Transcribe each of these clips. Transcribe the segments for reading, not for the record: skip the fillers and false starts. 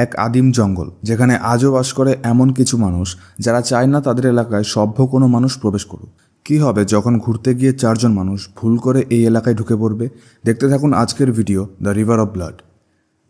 এক আদিম জঙ্গল, যেখানে আজও বাস করে এমন কিছু মানুষ যারা চায় না তাদের এলাকায় সভ্য কোনো মানুষ প্রবেশ করুক। কী হবে যখন ঘুরতে গিয়ে 4 জন মানুষ ভুল করে এই এলাকায় ঢুকে পড়বে? দেখতে থাকুন আজকের video the river of blood.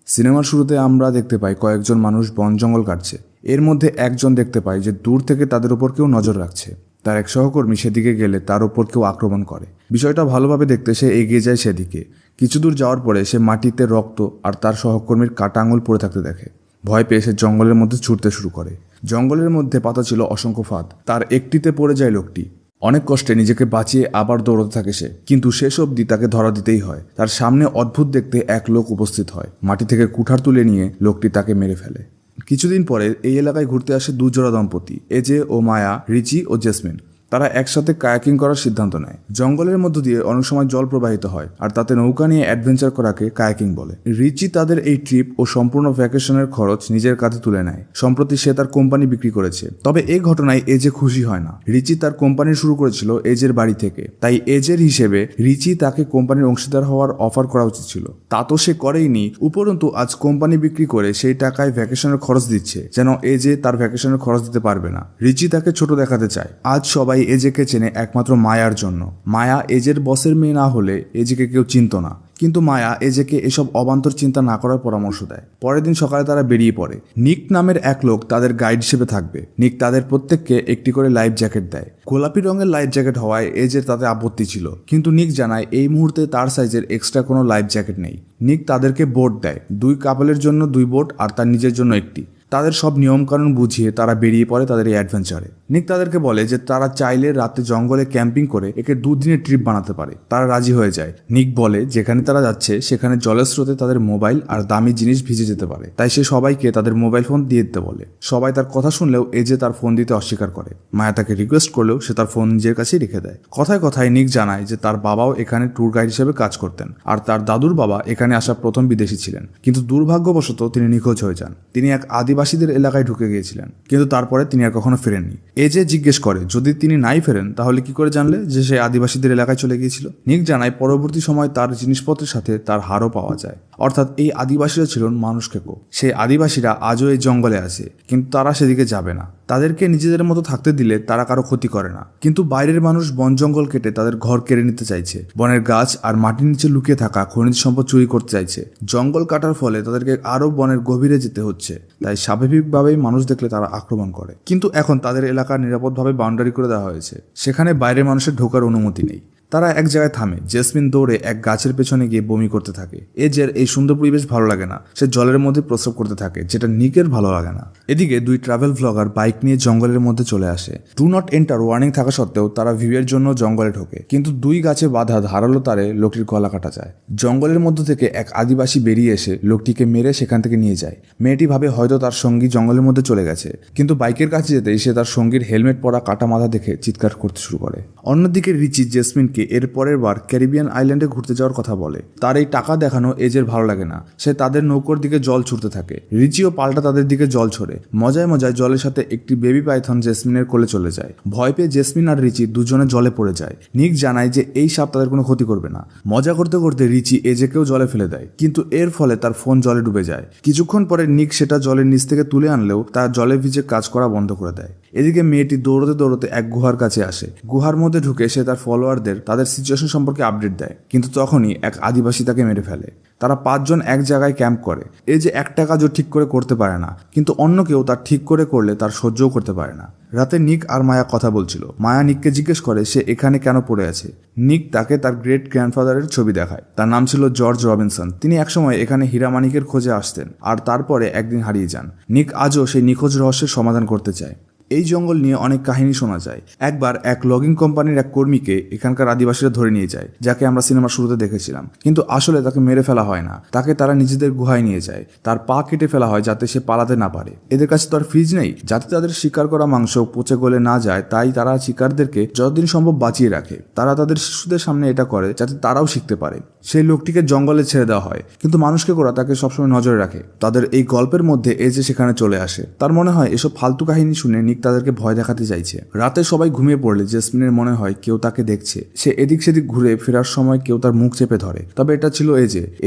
সিনেমার শুরুতে আমরা দেখতে পাই কয়েকজন মানুষ বন জঙ্গল কাটছে। এর মধ্যে একজন দেখতে পাই যে দূর থেকে তাদের উপর কেউ নজর রাখছে। তার এক সহকর্মী সেদিকে গেলে তার ওপর কেউ আক্রমণ করে। বিষয়টা ভালোভাবে দেখতে সে এগিয়ে যায় সেদিকে। কিছু দূর যাওয়ার পরে সে মাটিতে রক্ত আর তার সহকর্মীর কাটা আঙুল পড়ে থাকতে দেখে। ভয় পেয়ে সে জঙ্গলের মধ্যে ছুটতে শুরু করে। জঙ্গলের মধ্যে পাতা ছিল অসংখ্য ফাঁদ। তার একটিতে পড়ে যায় লোকটি। অনেক কষ্টে নিজেকে বাঁচিয়ে আবার দৌড়তে থাকে সে, কিন্তু শেষ অবধি তাকে ধরা দিতেই হয়। তার সামনে অদ্ভুত দেখতে এক লোক উপস্থিত হয়। মাটি থেকে কুঠার তুলে নিয়ে লোকটি তাকে মেরে ফেলে। কিছুদিন পরে এই এলাকায় ঘুরতে আসে দুজোড়া দম্পতি, এজে ও মায়া, রিচি ও জেসমিন। তারা একসাথে কায়াকিং করার সিদ্ধান্ত নেয়। জঙ্গলের মধ্য দিয়ে অনেক সময় জল প্রবাহিত হয়, আর তাতে নৌকা নিয়ে অ্যাডভেঞ্চার করাকে কায়াকিং বলে। রিচি তাদের এই ট্রিপ ও সম্পূর্ণ ভ্যাকেশনের খরচ নিজের কাঁধে তুলে নেয়। সম্প্রতি সে তার কোম্পানি বিক্রি করেছে। তবে এই ঘটনায় এজে খুশি হয় না। রিচি তার কোম্পানি শুরু করেছিল এজের বাড়ি থেকে, তাই এজের হিসেবে রিচি তাকে কোম্পানির অংশীদার হওয়ার অফার করা উচিত ছিল। তা তো সে করেইনি, উপরন্তু আজ কোম্পানি বিক্রি করে সেই টাকায় ভ্যাকেশনের খরচ দিচ্ছে, যেন এজে তার ভ্যাকেশনের খরচ দিতে পারবে না। রিচি তাকে ছোট দেখাতে চায়। আজ সবাই এজেকে চেনে একমাত্র মায়ার জন্য। মায়া এজের বসের মেয়ে না হলে এজেকে কেউ চিনত না, কিন্তু মায়া এজেকে এসব অবান্তর চিন্তা না করার পরামর্শ দেয়। পরের দিন সকালে তারা বেরিয়ে পড়ে। নিক নামের এক লোক তাদের গাইড হিসেবে থাকবে। নিক তাদের প্রত্যেককে একটি করে লাইফ জ্যাকেট দেয়। গোলাপি রঙের লাইফ জ্যাকেট হওয়ায় এজের তাতে আপত্তি ছিল, কিন্তু নিক জানায় এই মুহূর্তে তার সাইজের এক্সট্রা কোনো লাইফ জ্যাকেট নেই। নিক তাদেরকে বোট দেয়, 2 কাপলের জন্য 2 বোট আর তার নিজের জন্য একটি। তাদের সব নিয়মকানুন বুঝিয়ে তারা বেরিয়ে পড়ে তাদের এই অ্যাডভেঞ্চারে। নিক তাদেরকে বলে যে তারা চাইলে রাতে জঙ্গলে ক্যাম্পিং করে একে 2 দিনের ট্রিপ বানাতে পারে। তারা রাজি হয়ে যায়। নিক বলে যেখানে তারা যাচ্ছে সেখানে জলের স্রোতে তাদের মোবাইল আর দামি জিনিস ভিজে যেতে পারে, তাই সে সবাইকে তাদের মোবাইল ফোন দিয়ে দিতে বলে। সবাই তার কথা শুনলেও এজে তার ফোন দিতে অস্বীকার করে। মায়া তাকে রিকোয়েস্ট করলেও সে তার ফোন নিজের কাছেই রেখে দেয়। কথায় কথায় নিক জানায় যে তার বাবাও এখানে ট্যুর গাইড হিসেবে কাজ করতেন, আর তার দাদুর বাবা এখানে আসা প্রথম বিদেশি ছিলেন, কিন্তু দুর্ভাগ্যবশত তিনি নিখোঁজ হয়ে যান। তিনি এক আদিবাসীদের এলাকায় ঢুকে গিয়েছিলেন, কিন্তু তারপরে তিনি আর কখনো ফেরেননি। এজে জিজ্ঞেস করে যদি তিনি নাই ফেরেন তাহলে কি করে জানলে যে সে আদিবাসীদের এলাকায় চলে গিয়েছিল। নিক জানায় পরবর্তী সময় তার জিনিসপত্রের সাথে তার হাড়ও পাওয়া যায়, অর্থাৎ এই আদিবাসীরা ছিলেন মানুষ খেকো। সেই আদিবাসীরা আজও এই জঙ্গলে আছে, কিন্তু তারা সেদিকে যাবে না। তাদেরকে নিজেদের মতো থাকতে দিলে তারা কারো ক্ষতি করে না, কিন্তু বাইরের মানুষ বন জঙ্গল কেটে তাদের ঘর কেড়ে নিতে চাইছে। বনের গাছ আর মাটির নিচে লুকিয়ে থাকা খনিজ সম্পদ চুরি করতে চাইছে। জঙ্গল কাটার ফলে তাদেরকে আরো বনের গভীরে যেতে হচ্ছে, তাই স্বাভাবিকভাবেই মানুষ দেখলে তারা আক্রমণ করে। কিন্তু এখন তাদের এলাকা নিরাপদভাবে বাউন্ডারি করে দেওয়া হয়েছে, সেখানে বাইরের মানুষের ঢোকার অনুমতি নেই। তারা এক জায়গায় থামে। জেসমিন দৌড়ে এক গাছের পেছনে গিয়ে বমি করতে থাকে। এজের এই সুন্দর পরিবেশ ভালো লাগে না, সে জলের মধ্যে প্রস্রাব করতে থাকে, যেটা নিকের ভালো লাগে না। এদিকে 2 ট্রাভেল ভ্লগার বাইক নিয়ে জঙ্গলের মধ্যে চলে আসে। ডু নট এন্টার ওয়ার্নিং থাকা সত্ত্বেও তারা ভিউয়ের জন্য জঙ্গলে ঢোকে, কিন্তু 2 গাছে বাঁধা ধারালো তারে লোকটির গলা কাটা যায়। জঙ্গলের মধ্য থেকে এক আদিবাসী বেরিয়ে এসে লোকটিকে মেরে সেখান থেকে নিয়ে যায়। মেয়েটি ভাবে হয়তো তার সঙ্গী জঙ্গলের মধ্যে চলে গেছে, কিন্তু বাইকের কাছে যেতেই সে তার সঙ্গীর হেলমেট পরা কাটা মাথা দেখে চিৎকার করতে শুরু করে। অন্যদিকে রিচি জেসমিনকে এর পরের বার ক্যারিবিয়ান আইল্যান্ডে ঘুরতে যাওয়ার কথা বলে। তার এই টাকা দেখানো এজের ভালো লাগে না। সে তাদের নৌকোর দিকে জল ছুটতে থাকে। রিচিও পাল্টা তাদের দিকে জল ছড়ে। মজায় মজায় জলের সাথে একটি বেবি পাইথন জেসমিনের কোলে চলে যায়। ভয় পেয়ে জেসমিন আর রিচি দুজনে জলে পড়ে যায়। নিক জানায় যে এই সাপ তাদের কোনো ক্ষতি করবে না। মজা করতে করতে রিচি এজেকেও জলে ফেলে দেয়, কিন্তু এর ফলে তার ফোন জলে ডুবে যায়। কিছুক্ষণ পরে নিক সেটা জলের নিচ থেকে তুলে আনলেও তার জলে ভিজে কাজ করা বন্ধ করে দেয়। এদিকে মেয়েটি দৌড়তে দৌড়তে এক গুহার কাছে আসে। গুহার মধ্যে ঢুকে সে তার ফলোয়ারদের তাদের সিচুয়েশন সম্পর্কে আপডেট দেয়, কিন্তু তখনই এক আদিবাসী তাকে মেরে ফেলে। তারা 5 জন এক জায়গায় ক্যাম্প করে। এই যে একটা কাজও ঠিক করে করতে পারে না, কিন্তু অন্য কেউ তার ঠিক করে করলে তার সহ্যও করতে পারে না। রাতে নিক আর মায়া কথা বলছিল। মায়া নিককে জিজ্ঞেস করে সে এখানে কেন পড়ে আছে। নিক তাকে তার গ্রেট গ্র্যান্ডফাদারের ছবি দেখায়। তার নাম ছিল জর্জ রবিনসন। তিনি একসময় এখানে হীরামানিকের খোঁজে আসতেন, আর তারপরে একদিন হারিয়ে যান। নিক আজও সেই নিখোঁজ রহস্যের সমাধান করতে চায়। এই জঙ্গল নিয়ে অনেক কাহিনী শোনা যায়। একবার এক লগিং কোম্পানির এক কর্মীকে এখানকার আদিবাসীরা ধরে নিয়ে যায়, যাকে আমরা সিনেমার শুরুতে দেখেছিলাম, কিন্তু আসলে তাকে মেরে ফেলা হয় না। তাকে তারা নিজেদের গুহায় নিয়ে যায়। তার পা কেটে ফেলা হয় যাতে সে পালাতে না পারে। এদের কাছে তো আর ফ্রিজ নেই, যাতে তাদের শিকার করা মাংস পচে গলে না যায়, তাই তারা শিকারদেরকে যতদিন সম্ভব বাঁচিয়ে রাখে। তারা তাদের শিশুদের সামনে এটা করে যাতে তারাও শিখতে পারে। সেই লোকটিকে জঙ্গলে ছেড়ে দেওয়া হয়, কিন্তু মানুষকে ওরা তাকে সবসময় নজরে রাখে। তাদের এই গল্পের মধ্যে এজে সেখানে চলে আসে। তার মনে হয় এসব ফালতু কাহিনী শুনে নিক তাদেরকে ভয় দেখাতে চাইছে। রাতে সবাই ঘুমিয়ে পড়লে জেসমিনের মনে হয় কেউ তাকে দেখছে। সে এদিক সেদিক ঘুরে ফেরার সময় কেউ তার মুখ চেপে ধরে। তবে এটা ছিল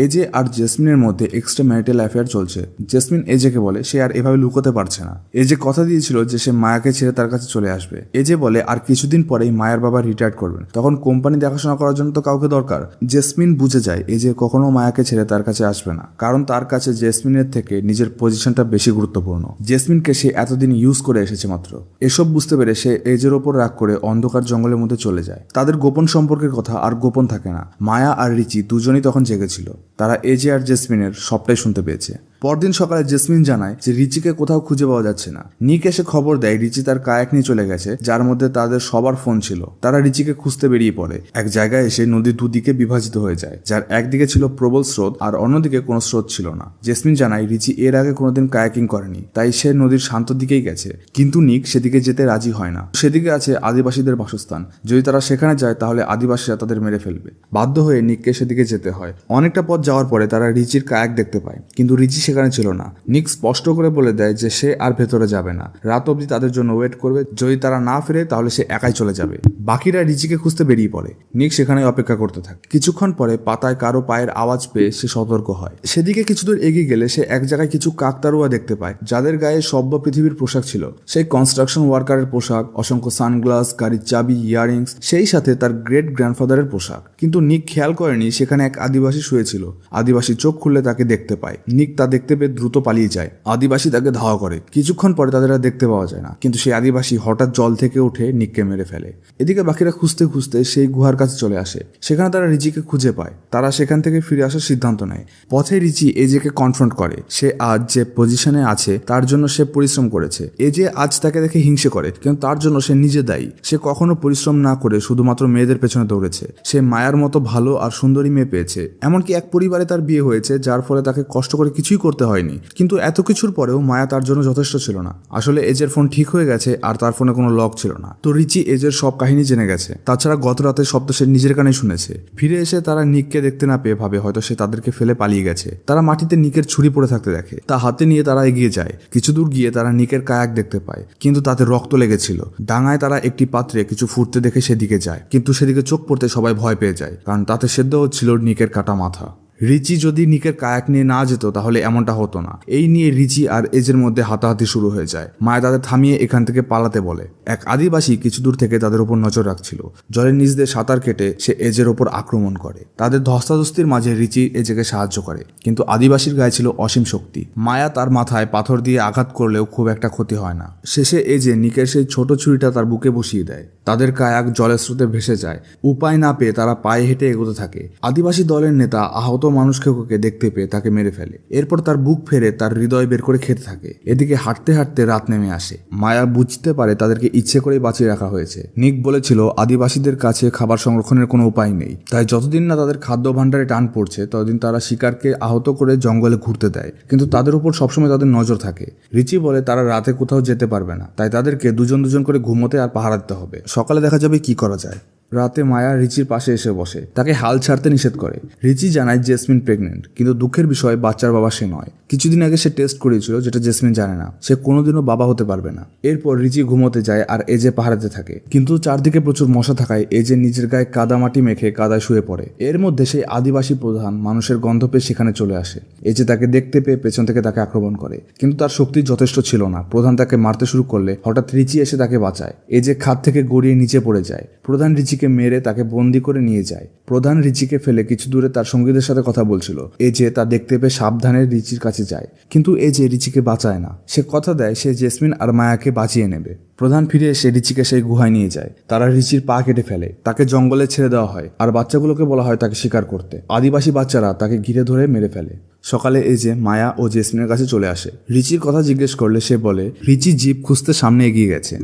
এজে আর জেসমিনের মধ্যে এক্সট্রা ম্যারিটাল অ্যাফেয়ার চলছে। জেসমিন এজেকে বলে সে আর এভাবে লুকোতে পারছে না। এজে কথা দিয়েছিল যে সে মায়াকে ছেড়ে তার কাছে চলে আসবে। এজে বলে আর কিছুদিন পরেই মায়ার বাবা রিটায়ার করবেন, তখন কোম্পানি দেখাশোনা করার জন্য তো কাউকে দরকার। জেসমিন বুঝে যায় এজে কখনো মায়াকে ছেড়ে তার কাছে আসবে না, কারণ তার কাছে জেসমিনের থেকে নিজের পজিশনটা বেশি গুরুত্বপূর্ণ। জেসমিনকে সে এতদিন ইউজ করে এসেছে মাত্র। এসব বুঝতে পেরে সে এজের ওপর রাগ করে অন্ধকার জঙ্গলের মধ্যে চলে যায়। তাদের গোপন সম্পর্কের কথা আর গোপন থাকে না। মায়া আর রিচি দুজনেই তখন জেগেছিল। তারা এজে আর জেসমিনের সবটাই শুনতে পেয়েছে। পরদিন সকালে জেসমিন জানায় যে রিচিকে কোথাও খুঁজে পাওয়া যাচ্ছে না। নিক এসে খবর দেয় রিচি তার কায়াক নিয়ে চলে গেছে, যার মধ্যে তাদের সবার ফোন ছিল। তারা রিচিকে খুঁজতে বেরিয়ে পড়ে। এক জায়গায় এসে নদী দুদিকে বিভাজিত হয়ে যায়, যার একদিকে ছিল প্রবল স্রোত আর অন্যদিকে কোনো স্রোত ছিল না। জেসমিন জানায় রিচি এর আগে কোনোদিন কায়াকিং করেনি, তাই সে নদীর শান্ত দিকেই গেছে। কিন্তু নিক সেদিকে যেতে রাজি হয় না। সেদিকে আছে আদিবাসীদের বাসস্থান। যদি তারা সেখানে যায় তাহলে আদিবাসীরা তাদের মেরে ফেলবে। বাধ্য হয়ে নিককে সেদিকে যেতে হয়। অনেকটা পথ যাওয়ার পরে তারা রিচির কায়াক দেখতে পায়, কিন্তু রিচি সেখানে ছিল না। নিক স্পষ্ট করে বলে দেয় যে সে আর ভেতরে যাবে না। রাত অবধি তাদের জন্য ওয়েট করবে। যদি তারা না ফিরে তাহলে সে একাই চলে যাবে। বাকিরা রিচিকে খুঁজতে বেরিয়ে পড়ে। নিক সেখানে অপেক্ষা করতে থাকে। কিছুক্ষণ পরে পাতায় কারো পায়ের আওয়াজ পেয়ে সে সতর্ক হয়। সেদিকে কিছু দূর এগিয়ে গেলে সে এক জায়গায় কিছু কাকতারুয়া দেখতে পায়, যাদের গায়ে সভ্য পৃথিবীর পোশাক ছিল। সেই কনস্ট্রাকশন ওয়ার্কারের পোশাক, অসংখ্য সানগ্লাস, গাড়ির চাবি, ইয়ারিংস, সেই সাথে তার গ্রেট গ্র্যান্ডফাদারের পোশাক। কিন্তু নিক খেয়াল করেনি সেখানে এক আদিবাসী শুয়েছিল। আদিবাসী চোখ খুললে তাকে দেখতে পায়। নিক তা দেখতে পেয়ে দ্রুত পালিয়ে যায়। আদিবাসী তাকে ধাওয়া করে। কিছুক্ষণ পরে তাদের আর দেখতে পাওয়া যায় না, কিন্তু সেই আদিবাসী হঠাৎ জল থেকে উঠে নিককে মেরে ফেলে। এদিকে বাকিরা খুঁজতে খুঁজতে সেই গুহার কাছে চলে আসে। সেখানে তারা রিচিকে খুঁজে পায়। তারা সেখান থেকে ফিরে আসার সিদ্ধান্ত নেয়। পথে রিচি এজেকে কনফ্রন্ট করে। সে আজ যে পজিশনে আছে তার জন্য সে পরিশ্রম করেছে। এজে আজ তাকে দেখে হিংসে করে, কিন্তু তার জন্য সে নিজে দায়ী। সে কখনো পরিশ্রম না করে শুধুমাত্র মেয়েদের পেছনে দৌড়েছে। সে মায়ার মতো ভালো আর সুন্দরী মেয়ে পেয়েছে। এমনকি এক পরিবারে তার বিয়ে হয়েছে, যার ফলে তাকে কষ্ট করে কিছুই করতে হয়নি। কিন্তু এত কিছুর পরেও মায়া তার জন্য যথেষ্ট ছিল না। আসলে এজের ফোন ঠিক হয়ে গেছে আর তার ফোনে কোনো লক ছিল না। তো রিচি এজের সব কাহিনী জেনে গেছে। তাছাড়া গত রাতে শব্দ সে নিজের কানে শুনেছে। ফিরে এসে তারা নিককে দেখতে না পেয়ে ভাবে হয়তো সে তাদেরকে ফেলে পালিয়ে গেছে। তারা মাটিতে নিকের ছুরি পড়ে থাকতে দেখে। তা হাতে নিয়ে তারা এগিয়ে যায়। কিছু দূর গিয়ে তারা নিকের কায়াক দেখতে পায়, কিন্তু তাতে রক্ত লেগেছিল। ডাঙায় তারা একটি পাত্রে কিছু ফুটতে দেখে সেদিকে যায়, কিন্তু সেদিকে চোখ পড়তে সবাই ভয় পেয়ে যায়, কারণ তাতে সেদ্ধ হচ্ছিল নিকের কাটা মাথা। রিচি যদি নিকের কায়াক নিয়ে না যেত তাহলে এমনটা হতো না। এই নিয়ে রিচি আর এজের মধ্যে হাতাহাতি শুরু হয়ে যায়। মায়া তাদের থামিয়ে এখান থেকে পালাতে বলে। এক আদিবাসী কিছু দূর থেকে তাদের উপর নজর রাখছিল। জলের নিচ দিয়ে সাঁতার কেটে সে এজের ওপর আক্রমণ করে। তাদের ধস্তাধস্তির মাঝে রিচি এজেকে সাহায্য করে, কিন্তু আদিবাসীর গায়ে ছিল অসীম শক্তি। মায়া তার মাথায় পাথর দিয়ে আঘাত করলেও খুব একটা ক্ষতি হয় না। শেষে এজে নিকের সেই ছোট ছুরিটা তার বুকে বসিয়ে দেয়। তাদের কায়াক জলের স্রোতে ভেসে যায়। উপায় না পেয়ে তারা পায়ে হেঁটে এগোতে থাকে। আদিবাসী দলের নেতা আহত মানুষকে দেখতে পেয়ে তাকে মেরে ফেলে। এরপর তার বুক ফেরে তার হৃদয় বের করে খেতে থাকে। এদিকে হাঁটতে হাঁটতে রাত নেমে আসে। মায়া বুঝতে পারে তাদেরকে ইচ্ছে করেই বাঁচিয়ে রাখা হয়েছে। নিক বলেছিল আদিবাসীদের কাছে খাবার সংরক্ষণের কোনো উপায় নেই, তাই যতদিন না তাদের খাদ্য ভাণ্ডারে টান পড়ছে ততদিন তারা শিকারকে আহত করে জঙ্গলে ঘুরতে দেয়, কিন্তু তাদের উপর সবসময় তাদের নজর থাকে। রিচি বলে তারা রাতে কোথাও যেতে পারবে না, তাই তাদেরকে দুজন দুজন করে ঘুমোতে আর পাহারা দিতে হবে। সকালে দেখা যাবে কি করা যায়। রাতে মায়া রিচির পাশে এসে বসে, তাকে হাল ছাড়তে নিষেধ করে। রিচি জানায় জেসমিন প্রেগনেন্ট, কিন্তু দুঃখের বিষয় বাচ্চার বাবা সে নয়। কিছুদিন আগে সে টেস্ট করেছিল, যেটা জেসমিন জানে না। সে কোনোদিনও বাবা হতে পারবে না। এরপর রিচি ঘুমোতে যায় আর এজে পাহারাতে থাকে, কিন্তু চারদিকে প্রচুর মশা থাকায় এজে নিজের গায়ে কাদামাটি মেখে কাদায় শুয়ে পড়ে। এর মধ্যে সেই আদিবাসী প্রধান মানুষের গন্ধ পেয়ে সেখানে চলে আসে। এজে তাকে দেখতে পেয়ে পেছন থেকে তাকে আক্রমণ করে, কিন্তু তার শক্তি যথেষ্ট ছিল না। প্রধান তাকে মারতে শুরু করলে হঠাৎ রিচি এসে তাকে বাঁচায়। এজে খাদ থেকে গড়িয়ে নিচে পড়ে যায়। প্রধান রিচিকে মেরে তাকে বন্দি করে নিয়ে যায়। প্রধান রিচিকে ফেলে কিছু দূরে তার সঙ্গীদের সাথে কথা বলছিল। এজে তা দেখতে পেয়ে সাবধানে রিচির কাছে যায়, কিন্তু এজে রিচিকে বাঁচায় না। সে কথা দেয় সে জেসমিন আর মায়াকে বাঁচিয়ে নেবে। প্রধান ফিরে এসে রিচিকে সেই গুহায় নিয়ে যায়। তারা রিচির পা কেটে ফেলে, তাকে জঙ্গলে ছেড়ে দেওয়া হয় আর বাচ্চাগুলোকে বলা হয় তাকে শিকার করতে। আদিবাসী বাচ্চারা তাকে ঘিরে ধরে মেরে ফেলে। সকালে এজে মায়া ও জেসমিনের কাছে চলে আসে। রিচির কথা জিজ্ঞেস করলে সে বলে রিচি জিপ খুঁজতে সামনে এগিয়ে গেছে,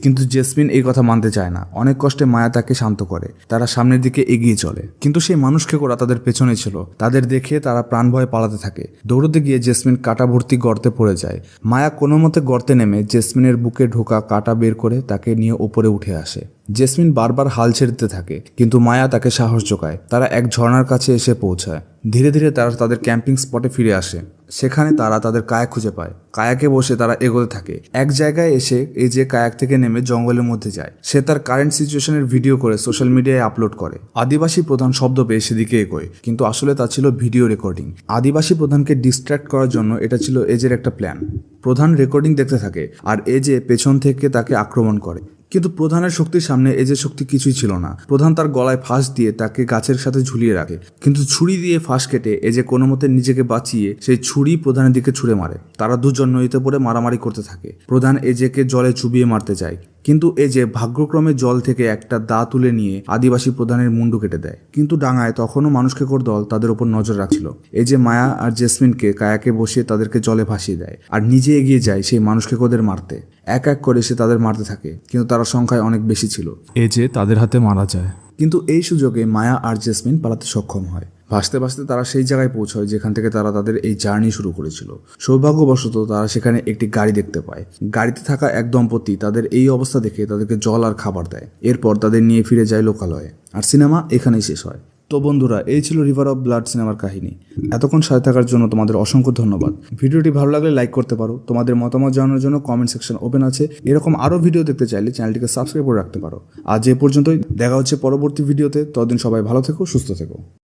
কিন্তু জেসমিন এই কথা মানতে চায় না। অনেক কষ্টে মায়া তাকে শান্ত করে। তারা সামনের দিকে এগিয়ে চলে, কিন্তু সেই মানুষকে ওরা তাদের পেছনে ছিল। তাদের দেখে তারা প্রাণ ভয়ে পালাতে থাকে। দৌড়তে গিয়ে জেসমিন কাটা ভর্তি গর্তে পড়ে যায়। মায়া কোনো মতে গর্তে নেমে জেসমিনের বুকে ঢোকা কাটা বের করে তাকে নিয়ে ওপরে উঠে আসে। জেসমিন বারবার হাল ছেড়ে থাকে, কিন্তু মায়া তাকে সাহস যোগায়। তারা এক ঝর্ণার কাছে এসে পৌঁছায়। ধীরে ধীরে তারা তাদের ক্যাম্পিং স্পটে ফিরে আসে। সেখানে তারা তাদের কায়াক খুঁজে পায়। কায়াকে বসে তারা এগোতে থাকে। এক জায়গায় এসে এই যে কায়াক থেকে নেমে জঙ্গলের মধ্যে যায়। সে তার কারেন্ট সিচুয়েশনের ভিডিও করে সোশ্যাল মিডিয়ায় আপলোড করে। আদিবাসী প্রধান শব্দ পেয়ে সেদিকে এগোয়, কিন্তু আসলে তা ছিল ভিডিও রেকর্ডিং। আদিবাসী প্রধানকে ডিস্ট্র্যাক্ট করার জন্য এটা ছিল এজের একটা প্ল্যান। প্রধান রেকর্ডিং দেখতে থাকে আর এজে পেছন থেকে তাকে আক্রমণ করে। কিন্তু প্রধানের শক্তির সামনে এজের শক্তি কিছুই ছিল না। প্রধান তার গলায় ফাঁস দিয়ে তাকে গাছের সাথে ঝুলিয়ে রাখে, কিন্তু ছুরি দিয়ে ফাঁস কেটে এজে কোনো মতে নিজেকে বাঁচিয়ে সেই ছুরি প্রধানের দিকে ছুঁড়ে মারে। তারা দুজন নদীতে পড়ে মারামারি করতে থাকে। প্রধান এজেকে জলে চুবিয়ে মারতে যায়, কিন্তু এজে ভাগ্যক্রমে জল থেকে একটা দা তুলে নিয়ে আদিবাসী প্রধানের মুন্ডু কেটে দেয়। কিন্তু ডাঙায় তখনও মানুষখেকোর দল তাদের উপর নজর রাখছিল। এজে মায়া আর জেসমিনকে কায়াকে বসিয়ে তাদেরকে জলে ভাসিয়ে দেয় আর নিজে এগিয়ে যায় সেই মানুষখেকোদের মারতে। এক এক করে সে তাদের মারতে থাকে, কিন্তু তারা সংখ্যায় অনেক বেশি ছিল। এজে তাদের হাতে মারা যায়, কিন্তু এই সুযোগে মায়া আর জেসমিন পালাতে সক্ষম হয়। ভাসতে ভাসতে তারা সেই জায়গায় পৌঁছায় যেখান থেকে তারা তাদের এই জার্নি শুরু করেছিল। সৌভাগ্যবশত তারা সেখানে একটি গাড়ি দেখতে পায়। গাড়িতে থাকা এক দম্পতি তাদের এই অবস্থা দেখে তাদেরকে জল আর খাবার দেয়। এরপর তাদের নিয়ে ফিরে যায় লোকালয়ে। আর সিনেমা এখানেই শেষ হয়। তো বন্ধুরা, এই ছিল রিভার অফ ব্লাড সিনেমার কাহিনী। এতক্ষণ সাথে থাকার জন্য তোমাদের অসংখ্য ধন্যবাদ। ভিডিওটি ভালো লাগলে লাইক করতে পারো। তোমাদের মতামত জানানোর জন্য কমেন্ট সেকশন ওপেন আছে। এরকম আরও ভিডিও দেখতে চাইলে চ্যানেলটিকে সাবস্ক্রাইব করে রাখতে পারো। আজ এ পর্যন্তই, দেখা হচ্ছে পরবর্তী ভিডিওতে। ততদিন সবাই ভালো থেকো, সুস্থ থেকো।